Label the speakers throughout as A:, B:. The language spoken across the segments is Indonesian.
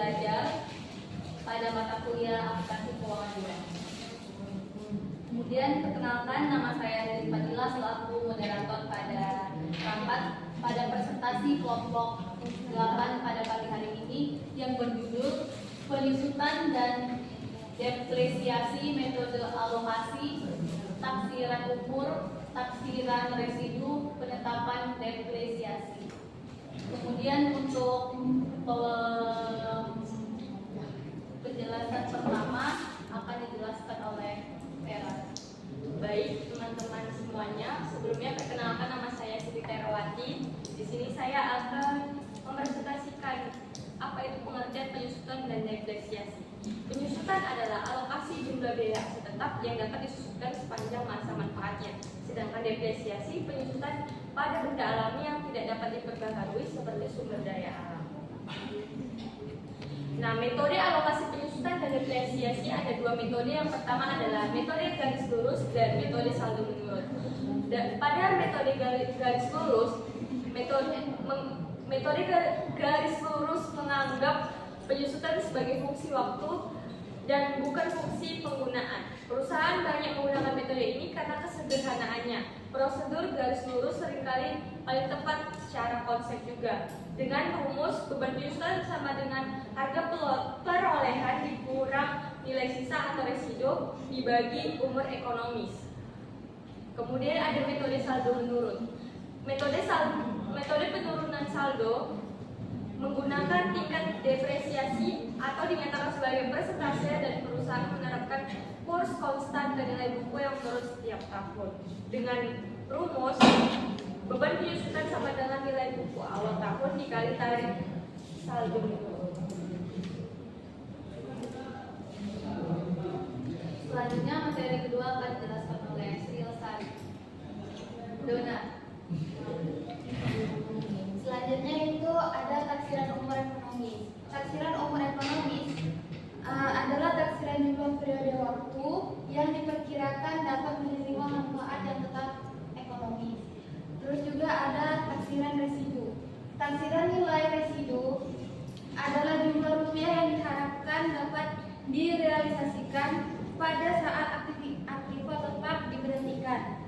A: belajar pada mata kuliah aplikasi keuangan 2. Kemudian perkenalkan, nama saya Lili Fadila selaku moderator pada rapat pada presentasi kelompok 8 pada pagi hari ini yang berjudul penyusutan dan depresiasi metode alokasi, taksiran umur, taksiran residu, penetapan depresiasi. Kemudian untuk penjelasan pertama akan dijelaskan oleh Vera.
B: Baik teman-teman semuanya, sebelumnya perkenalkan nama saya Siti Terawati. Di sini saya akan mempresentasikan apa itu pengertian penyusutan dan depresiasi. Penyusutan adalah alokasi jumlah biaya aset tetap yang dapat disusunkan sepanjang masa manfaatnya. Sedangkan depresiasi penyusutan pada benda alami yang tidak dapat diperbaharui seperti sumber daya alam. Nah, metode alokasi penyusutan dan depresiasi ada dua metode. Yang pertama adalah metode garis lurus dan metode saldo menurun. Pada metode garis lurus, metode garis lurus menganggap penyusutan sebagai fungsi waktu dan bukan fungsi penggunaan. Perusahaan banyak menggunakan metode ini karena kesederhanaannya. Prosedur garis lurus seringkali paling tepat secara konsep juga. Dengan rumus, beban penyusutan sama dengan harga perolehan dikurang nilai sisa atau residu dibagi umur ekonomis. Kemudian ada metode saldo menurun. Metode penurunan saldo menggunakan tingkat depresiasi atau dinyatakan sebagai persentase dan perusahaan menerapkan kurs konstan ke nilai buku yang menurun setiap tahun. Dengan rumus, beban penyusutan sama dengan nilai buku awal tahun dikali tarif saldo menurun.
A: Selanjutnya materi kedua akan dijelaskan oleh Sri Lestari. Dona.
C: Selanjutnya itu ada taksiran umur ekonomis. Taksiran umur ekonomis adalah taksiran jumlah periode waktu yang diperkirakan dapat menerima manfaat yang tetap ekonomis. Terus juga ada taksiran residu. Taksiran nilai residu adalah jumlah rupiah yang diharapkan dapat direalisasikan pada saat aktiva tetap diberhentikan.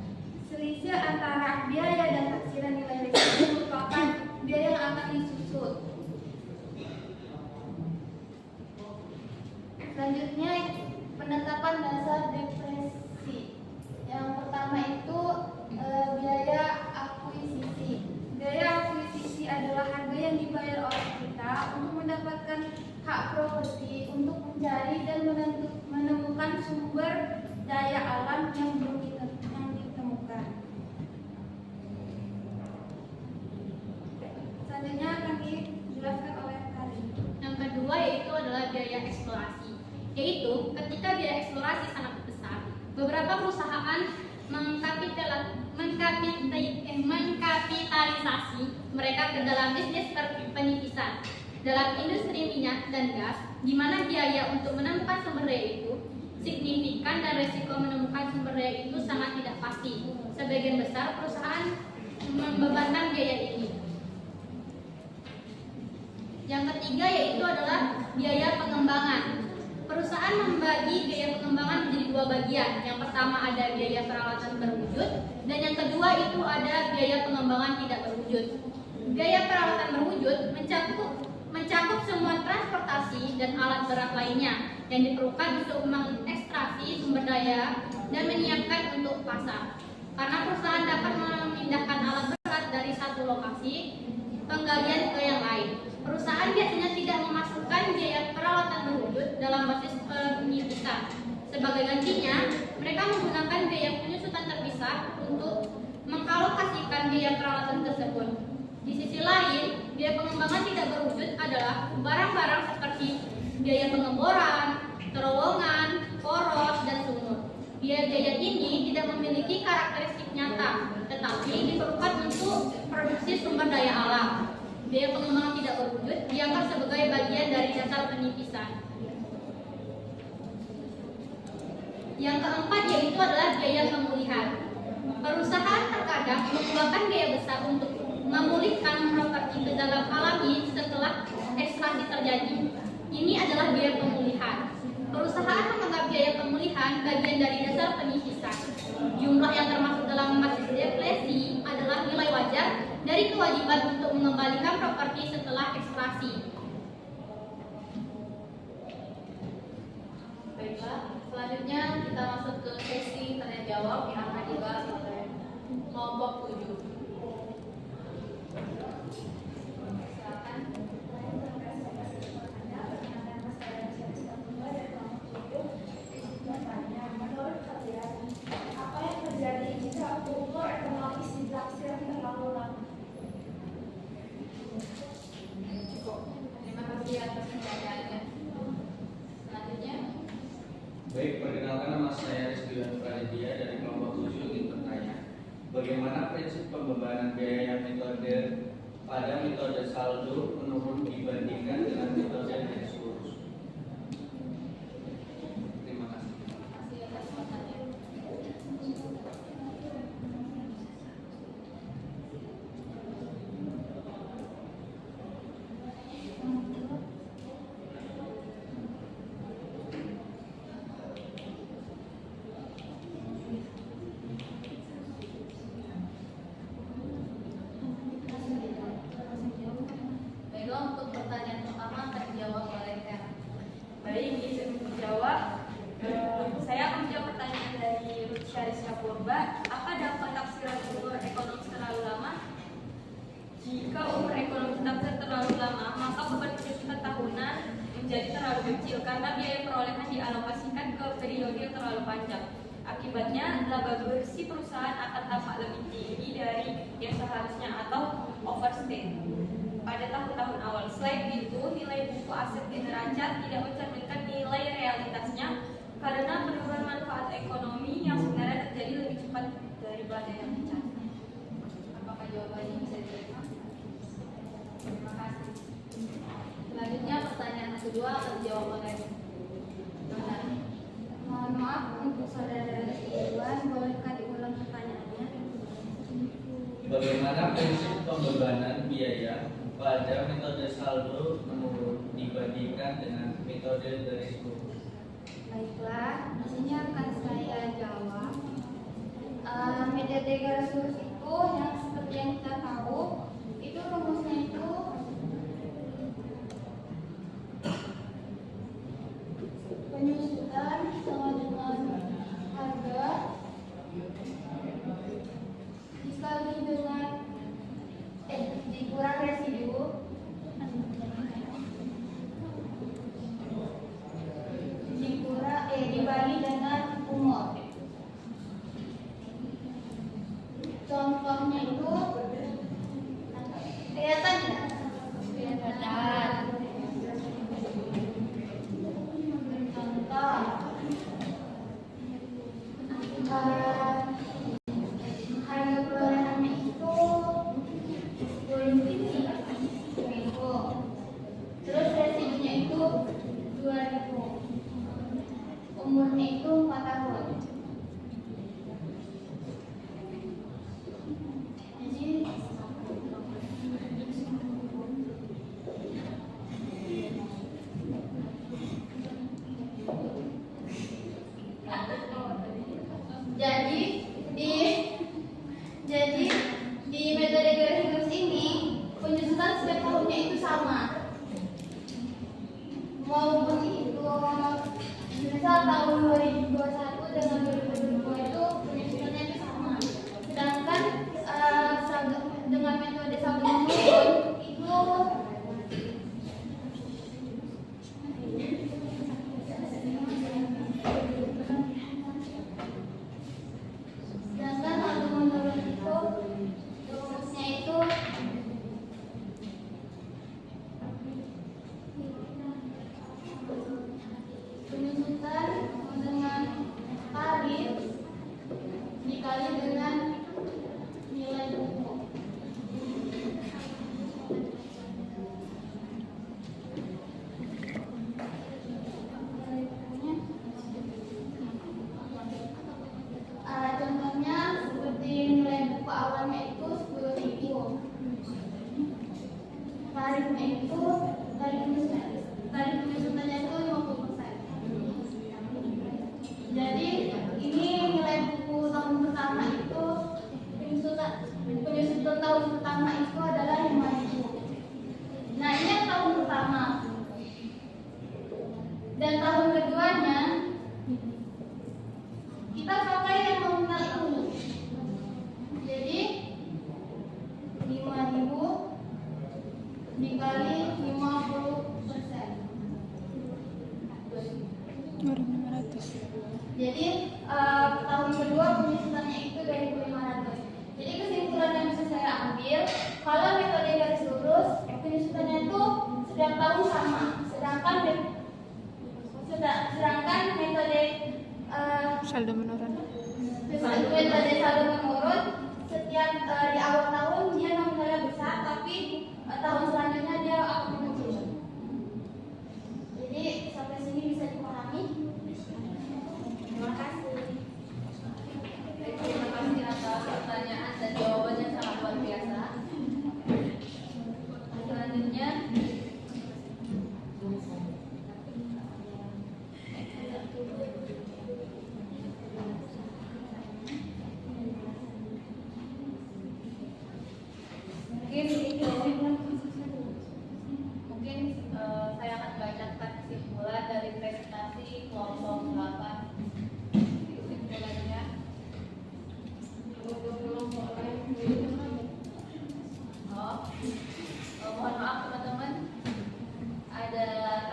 C: Selisih antara biaya dan taksiran nilai residu merupakan biaya yang akan disusut. Selanjutnya penetapan dasar depresi. Yang pertama itu biaya akuisisi. Biaya akuisisi adalah harga yang dibayar oleh kita untuk mendapatkan hak properti untuk mencari dan menemukan sumber daya alam yang belum ditemukan. Selanjutnya akan dijelaskan oleh Kari.
D: Yang kedua yaitu adalah biaya eksplorasi, yaitu ketika biaya eksplorasi sangat besar, beberapa perusahaan mengkapitalisasi mereka ke dalam bisnis penipisan dalam industri minyak dan gas, di mana biaya untuk menemukan sumber daya itu signifikan dan risiko menemukan sumber daya itu sangat tidak pasti. Sebagian besar perusahaan membebankan biaya ini. Yang ketiga yaitu adalah biaya pengembangan. Perusahaan membagi biaya pengembangan menjadi dua bagian. Yang pertama ada biaya peralatan berwujud, dan yang kedua itu ada biaya pengembangan tidak berwujud. Biaya peralatan berwujud mencakup semua transportasi dan alat berat lainnya yang diperlukan untuk mengekstraksi sumber daya dan menyiapkan untuk pasar. Karena perusahaan dapat memindahkan alat berat dari satu lokasi penggalian ke yang lain. Perusahaan biasanya tidak memasukkan biaya peralatan berwujud dalam basis penyidikan. Sebagai gantinya, mereka menggunakan biaya penyusutan terpisah untuk mengalokasikan biaya peralatan tersebut. Di sisi lain, biaya pengembangan tidak berwujud adalah barang-barang seperti biaya pengeboran, terowongan, poros, dan sumur. Biaya-biaya ini tidak memiliki karakteristik nyata, tetapi diperlukan untuk produksi sumber daya alam. Biaya pengembangan tidak berwujud dianggap sebagai bagian dari dasar penipisan. Yang keempat yaitu adalah biaya pemulihan. Perusahaan terkadang mengeluarkan biaya besar untuk memulihkan properti ke dalam alami setelah ekstraksi terjadi. Ini adalah biaya pemulihan. Perusahaan menganggap biaya pemulihan bagian dari dasar penyisisan. Jumlah yang termasuk dalam basis deflasi adalah nilai wajar dari kewajiban untuk mengembalikan properti setelah ekstraksi.
A: Baiklah, selanjutnya kita masuk ke sesi tanya jawab yang akan dibahas oleh kelompok 7. Silakan.
C: Apa yang terjadi jika umur ekonomis ditaksir terlalu lama?
A: Cukup. Terima kasih atas pertanyaannya. Selanjutnya,
E: Baik, perkenalkan nama saya Rizkywan Praditya dari kelompok 7 ingin bertanya, bagaimana prinsip pembebanan biaya metode pada metode saldo menurun dibandingkan dengan metode garis lurus? Terima kasih.
A: kasih atas pertanyaan. Baiklah, untuk pertanyaan pertama akan dijawab oleh Tera.
B: Baik, izin menjawab. Saya akan menjawab pertanyaan dari Ruth Syariska Purba. Apa dampak taksiran umur ekonomi terlalu lama? Jika umur ekonomi taksir terlalu lama, maka beban penyusutan tahunan menjadi terlalu kecil karena biaya perolehan dialokasikan ke periode yang terlalu panjang. Akibatnya, laba bersih perusahaan akan tampak lebih tinggi dari yang seharusnya atau overstate pada tahun-tahun awal. Selain itu, nilai buku aset di neraca tidak mencerminkan nilai realitasnya karena penurunan manfaat ekonomi yang sebenarnya terjadi lebih cepat daripada yang dicatat.
A: Apakah jawabannya bisa diterima? Terima kasih. Selanjutnya pertanyaan kedua akan dijawab oleh Dona.
C: Mohon maaf untuk saudara Rizkywan, bolehkah diulang pertanyaannya?
E: Bagaimana prinsip pembebanan biaya pada metode saldo menurun dibandingkan dengan metode garis lurus?
C: Baiklah, di sini akan saya jawab. Metode garis lurus itu yang seperti yang kita tahu, itu rumusnya itu penyusutan sama dengan harga dikali dengan dikurang residu dibagi dengan umur. Contohnya itu kelihatan tidak? Kelihatan. Contoh harga perolehannya itu 10.000, terus residunya itu 2.000, umurnya itu 4 tahun. Jadi di metode garis lurus ini penyusutan setiap tahunnya itu sama. Mau berhitung misal tahun 2021 dengan 2022 itu penyusunannya itu sama. Sedangkan dengan metode saldo menurun itu rumusnya itu penyusutan dengan tarif dikali dengan nilai buku. Contohnya seperti nilai buku awalnya itu 10.000, tarifnya itu tarif dikali 50%. Jadi tahun kedua penyusutannya itu 2.500. Jadi kesimpulan yang bisa saya ambil, kalau metode garis lurus penyusutannya itu setiap tahun sama, sedangkan metode
F: saldo menurun.
C: metode saldo menurun setiap di awal tahun dia nominalnya besar, tapi tahun selanjutnya dia akan kecil. Jadi sampai sini bisa dipahami. Terima kasih.
A: Terima kasih atas pertanyaan dan jawaban yang sangat luar biasa. Selanjutnya mungkin saya akan bacakan kesimpulan dari presentasi kelompok 8. Kesimpulannya, mohon maaf teman-teman, ada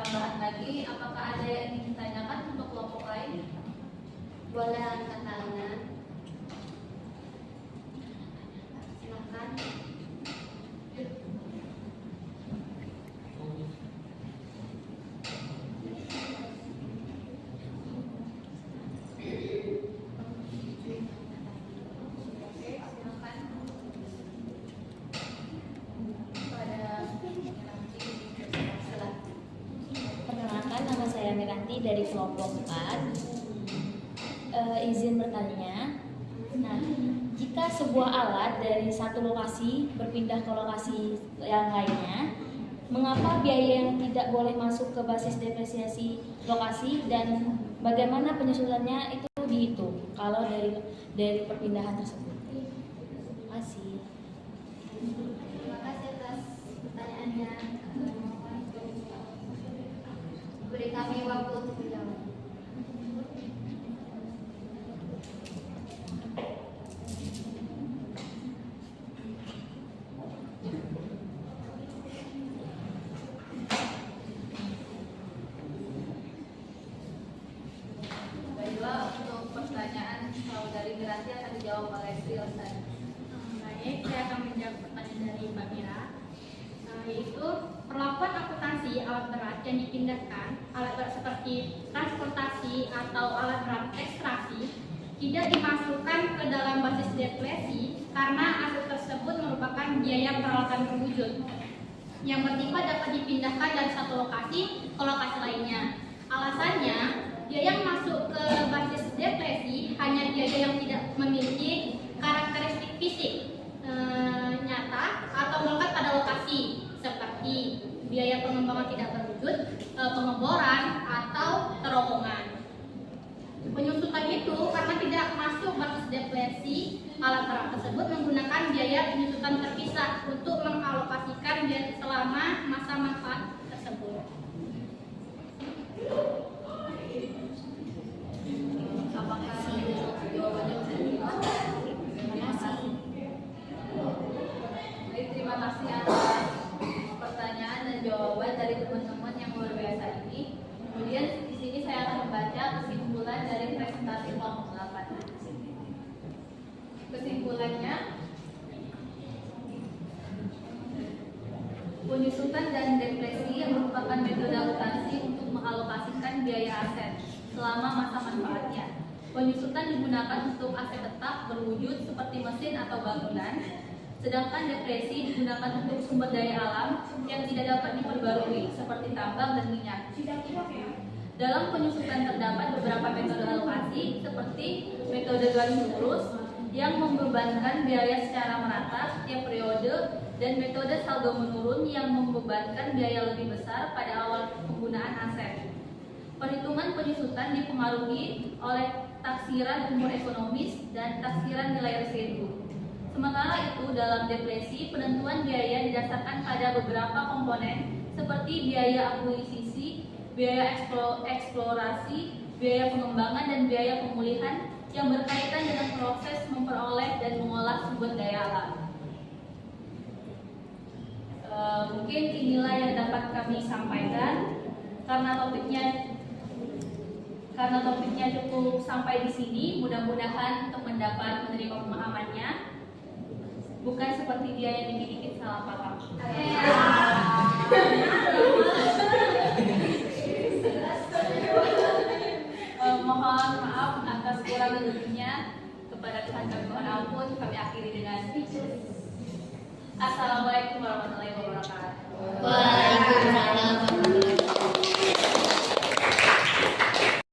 A: tambahan lagi. Apakah ada yang ingin ditanyakan untuk kelompok lain?
D: Boleh angkat tangan. Silakan.
A: Oke, silakan. Pada
G: Perkenalkan, nama saya Miranti dari kelompok 4. Izin bertanya. Nah, jika sebuah alat dari satu lokasi berpindah ke lokasi yang lainnya, mengapa biaya yang tidak boleh masuk ke basis depresiasi lokasi dan bagaimana penyusunannya itu dihitung kalau dari perpindahan tersebut? Terima kasih.
C: Terima kasih atas pertanyaannya. Beri kami waktu untuk menjawab.
A: Baiklah, untuk pertanyaan saudari Miranti akan dijawab oleh Sri Lestari.
D: Baik, saya akan menjawab pertanyaan dari Mbak Mira, yaitu perlakuan akuntansi alat berat yang dipindahkan, alat berat seperti transportasi atau alat berat ekstraksi, tidak dimasukkan ke dalam basis deflasi karena aset tersebut merupakan biaya peralatan berwujud yang bersifat dapat dipindahkan dari satu lokasi ke lokasi lainnya. Alasannya, biaya yang masuk ke basis deflasi hanya biaya yang tidak memiliki karakteristik fisik nyata atau melekat pada lokasi, seperti biaya pengembangan tidak berwujud, pengeboran atau terowongan. Penyusutan itu karena tidak masuk basis deflasi, alat berat tersebut menggunakan biaya penyusutan terpisah untuk mengalokasikan biaya selama masa manfaat tersebut.
A: Apakah jawabannya bisa diterima?
G: Terima kasih.
A: Baik, terima kasih atas pertanyaan dan jawaban dari teman-teman yang luar biasa ini. Kemudian di sini saya akan membaca kesimpulan dari presentasi kelompok 8. Kesimpulannya, penyusutan dan deflasi yang merupakan metode akuntansi untuk mengalokasikan biaya aset selama masa manfaatnya. Penyusutan digunakan untuk aset tetap berwujud seperti mesin atau bangunan, sedangkan deflasi digunakan untuk sumber daya alam yang tidak dapat diperbarui seperti tambang dan minyak. Dalam penyusutan terdapat beberapa metode alokasi seperti metode garis lurus yang membebankan biaya secara merata setiap periode dan metode saldo menurun yang membebankan biaya lebih besar pada awal penggunaan aset. Perhitungan penyusutan dipengaruhi oleh taksiran umur ekonomis dan taksiran nilai residu. Sementara itu, dalam deflasi, penentuan biaya didasarkan pada beberapa komponen seperti biaya akuisisi, biaya eksplorasi, biaya pengembangan, dan biaya pemulihan yang berkaitan dengan proses memperoleh dan mengolah sumber daya alam. Mungkin inilah yang dapat kami sampaikan karena topiknya cukup sampai di sini. Mudah-mudahan untuk mendapat menerima pemahamannya, bukan seperti dia yang dikit-dikit salah paham. Mohon maaf atas kurang lebihnya. Kepada Tuhan kami mohon ampun. Kami akhiri dengan Assalamualaikum warahmatullahi wabarakatuh.